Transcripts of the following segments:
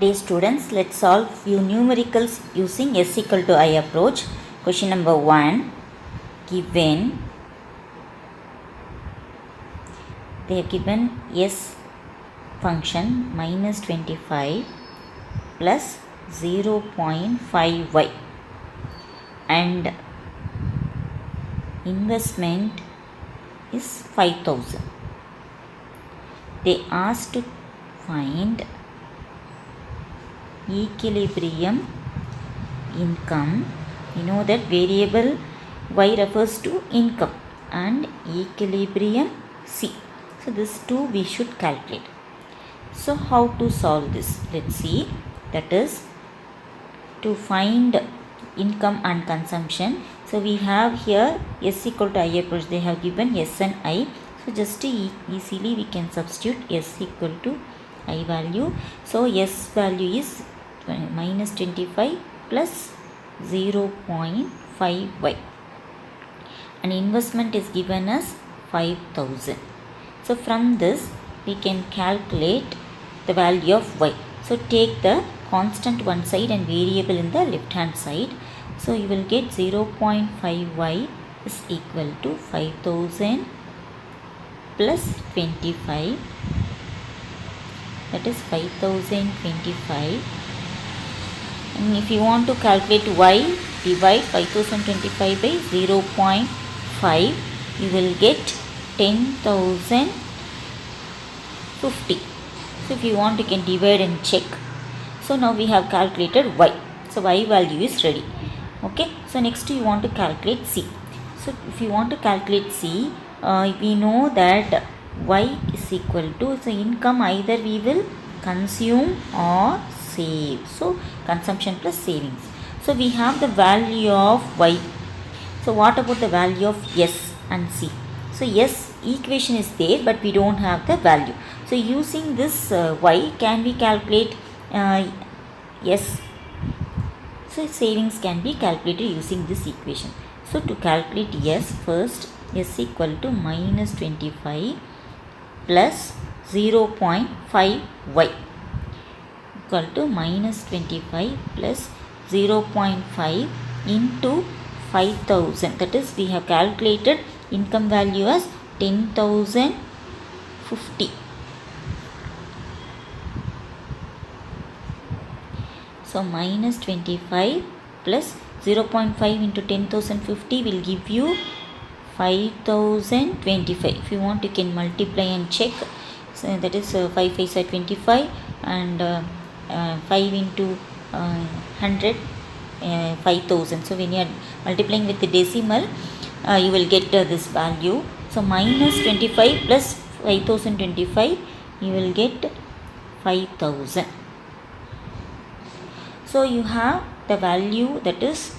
Dear students, let's solve few numericals using S equal to I approach. Question number 1. Given they have given S function minus 25 plus 0.5y and investment is 5,000. They asked to find equilibrium income. You know that variable y refers to income and equilibrium c. So this two we should calculate. So how to solve this? Let's see. That is to find income and consumption. So we have here S equal to I approach. They have given S and I. So just easily we can substitute S equal to I value. So S value is minus 25 plus 0.5y and investment is given as 5,000. So from this we can calculate the value of y. So take the constant one side and variable in the left hand side. So you will get 0.5y is equal to 5,000 plus 25, that is 5,025. And if you want to calculate y, divide 5,025 by 0.5, you will get 10,050. So if you want, you can divide and check. So now we have calculated y. So y value is ready. Okay. So next you want to calculate c. So if you want to calculate c, we know that y is equal to, so income either we will consume or save. So consumption plus savings. So we have the value of y. So what about the value of s and c? So yes, equation is there, but we don't have the value. So using this y, can we calculate yes? So savings can be calculated using this equation. So to calculate yes, first s equal to minus 25 plus 0.5y equal to minus 25 plus 0.5 into 5,000. That is, we have calculated income value as 10,050. So minus 25 plus 0.5 into 10,050 will give you 5,025. If you want, you can multiply and check. So that is 5 5 is 25 and 5 into 100, 5,000. So when you are multiplying with the decimal, you will get this value. So minus 25 plus 5,025, you will get 5,000. So you have the value, that is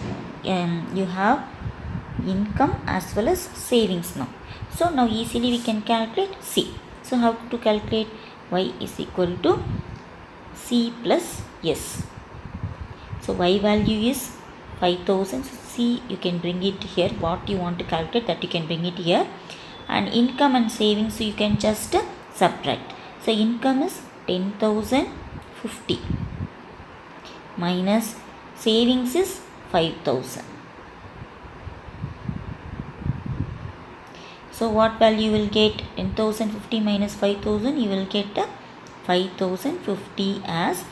you have income as well as savings now. So now easily we can calculate c. So how to calculate? Y is equal to c plus s. So y value is 5,000. So c you can bring it here. What you want to calculate, that you can bring it here. And income and savings, so you can just subtract. So income is 10,050 minus savings is 5,000. So what value you will get? 10,050 minus 5,000, you will get 5,050 as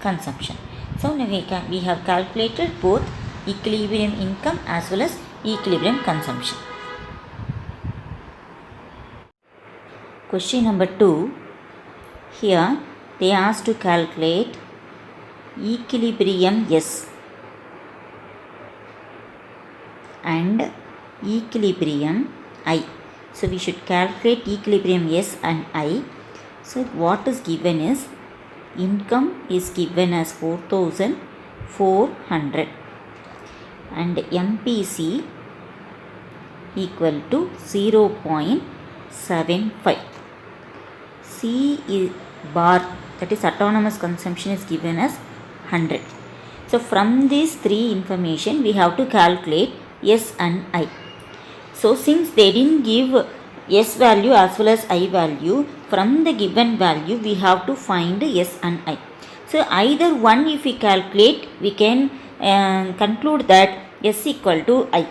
consumption. So now we have calculated both equilibrium income as well as equilibrium consumption. Question number 2. Here they asked to calculate equilibrium S and equilibrium I. So we should calculate equilibrium S and I. So what is given is income is given as 4,400 and MPC equal to 0.75. C is bar, that is autonomous consumption, is given as 100. So from these three information we have to calculate S and I. So since they didn't give S value as well as I value, from the given value we have to find S and I. So either one if we calculate, we can conclude that S equal to I.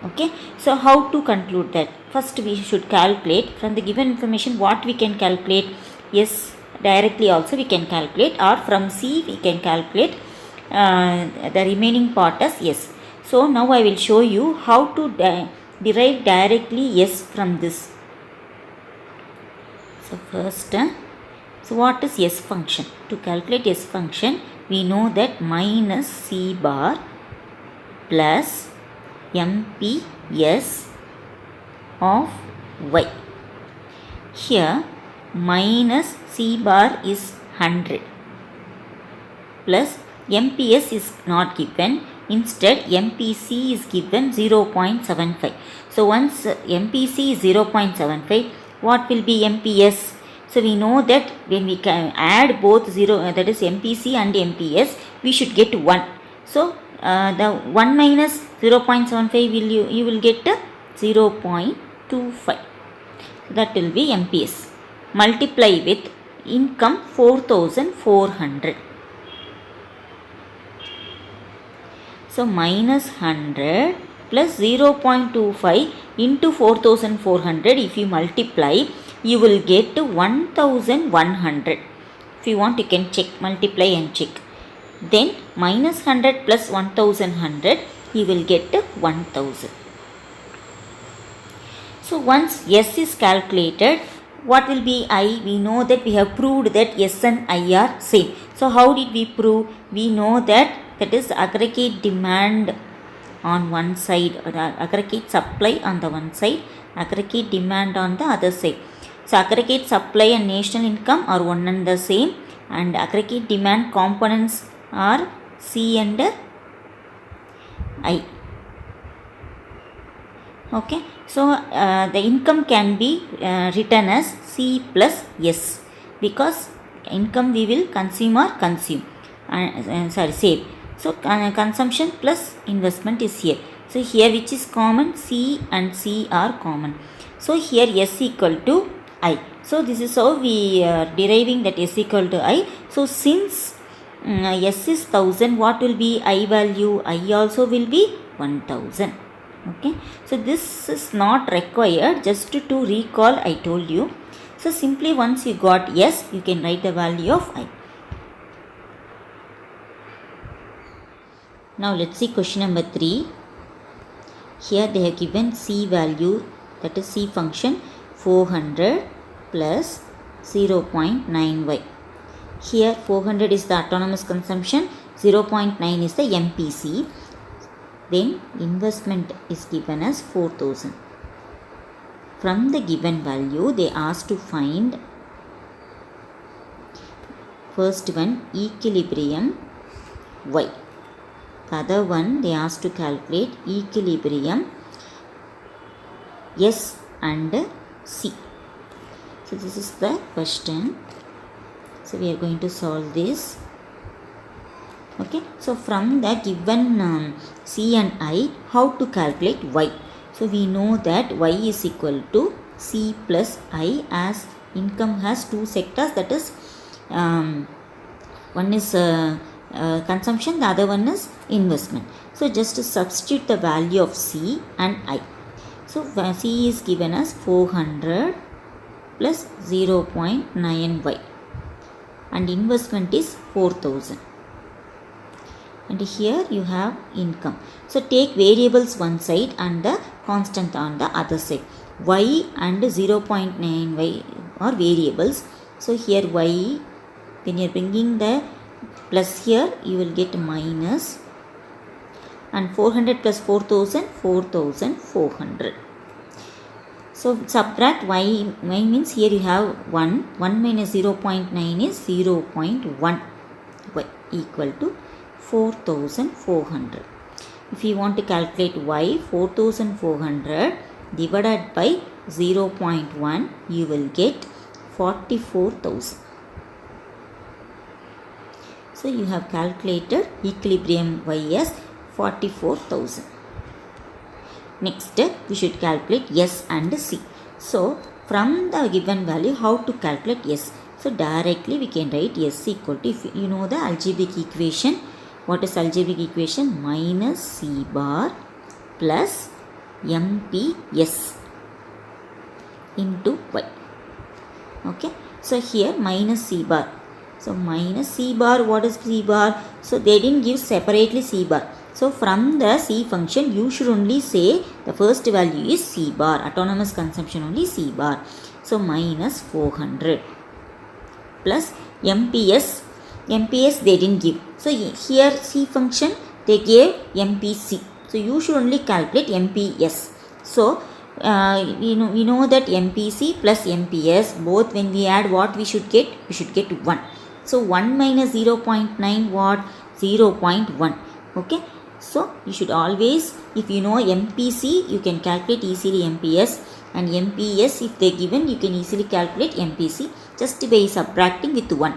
Okay, so how to conclude that? First we should calculate from the given information what we can calculate. Yes, directly also we can calculate, or from C we can calculate the remaining part as S. So now I will show you how to derive directly S from this. So first, so what is S function? To calculate S function, we know that minus C bar plus MPS of Y. Here minus C bar is 100 plus MPS is not given. Instead MPC is given 0.75. So once MPC is 0.75, what will be MPS? So we know that when we can add both 0, that is MPC and MPS, we should get 1. So the 1 minus 0.75 you will get 0.25. That will be MPS. Multiply with income 4,400. So minus 100 plus 0.25 into 4,400, if you multiply, you will get 1,100. If you want, you can check, multiply and check. Then minus 100 plus 1,100, you will get 1,000. So once S is calculated, what will be I? We know that we have proved that S and I are same. So how did we prove? We know that is aggregate demand on one side, or aggregate supply on the one side, aggregate demand on the other side. So aggregate supply and national income are one and the same, and aggregate demand components are C and I. Okay, so the income can be written as C plus S, because income we will consume or consume, save. So consumption plus investment is here. So here which is common? C and C are common. So here S equal to I. So this is how we are deriving that S equal to I. So since S is 1000, what will be I value? I also will be 1000. Okay, so this is not required, just to recall I told you. So simply once you got S, you can write the value of I. Now let's see question number 3. Here they have given C value, that is C function 400 plus 0.9y. Here 400 is the autonomous consumption, 0.9 is the MPC. Then investment is given as 4,000. From the given value, they asked to find first one equilibrium Y. The other one they asked to calculate equilibrium S and C. So this is the question. So we are going to solve this. Okay, so from the given C and I, how to calculate Y? So we know that Y is equal to C plus I, as income has two sectors, that is one is consumption, the other one is investment. So just to substitute the value of C and I. So C is given as 400 plus 0.9y, and investment is 4,000. And here you have income. So take variables one side and the constant on the other side. Y and 0.9y are variables. So here y, when you are bringing the plus here, you will get minus, and 400 plus 4,000, 4,400. So subtract y means here you have 1 minus 0.9 is 0.1, y equal to 4,400. If you want to calculate y, 4,400 divided by 0.1, you will get 44,000. So you have calculated equilibrium y as 44,000. Next, we should calculate S and C. So from the given value, how to calculate S? So So directly we can write S equal to, if you know the algebraic equation, what is algebraic equation? Minus C bar plus MPS into Y. Okay, so here minus C bar. So minus C bar, what is C bar? So they didn't give separately C bar. So from the C function, you should only say the first value is C bar, autonomous consumption only C bar. So minus 400 plus MPS. MPS they didn't give. So here C function they gave MPC. So you should only calculate MPS. So we know that MPC plus MPS, both when we add, what we should get? We should get 1. So 1 minus 0.9 what? 0.1. Okay. So you should always, if you know MPC, you can calculate easily MPS, and MPS if they given, you can easily calculate MPC just by subtracting with 1.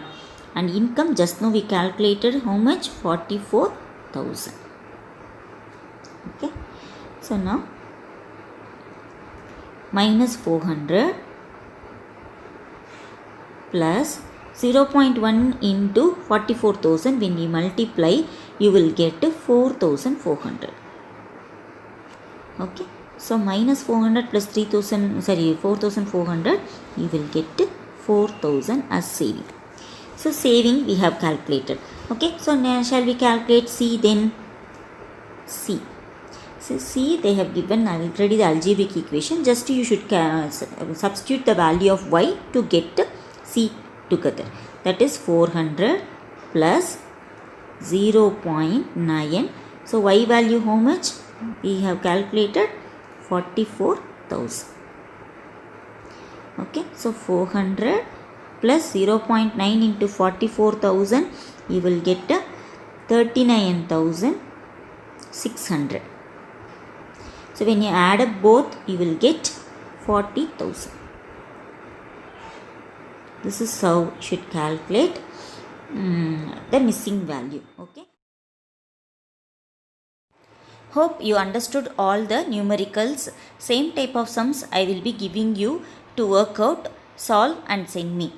And income, just now we calculated how much? 44,000. Okay. So now minus 400 plus 0.1 into 44,000, when you multiply, you will get 4,400. Okay. So minus 400 plus 4,400, you will get 4,000 as saving. So saving we have calculated. Okay. So now shall we calculate C then? C. So C, they have given already the algebraic equation. Just you should substitute the value of Y to get C together. That is 400 plus 0.9. So Y value how much? We have calculated 44,000. Okay. So 400 plus 0.9 into 44,000, you will get 39,600. So when you add up both, you will get 40,000. This is how you should calculate the missing value. Okay. Hope you understood all the numericals. Same type of sums I will be giving you to work out, solve and send me.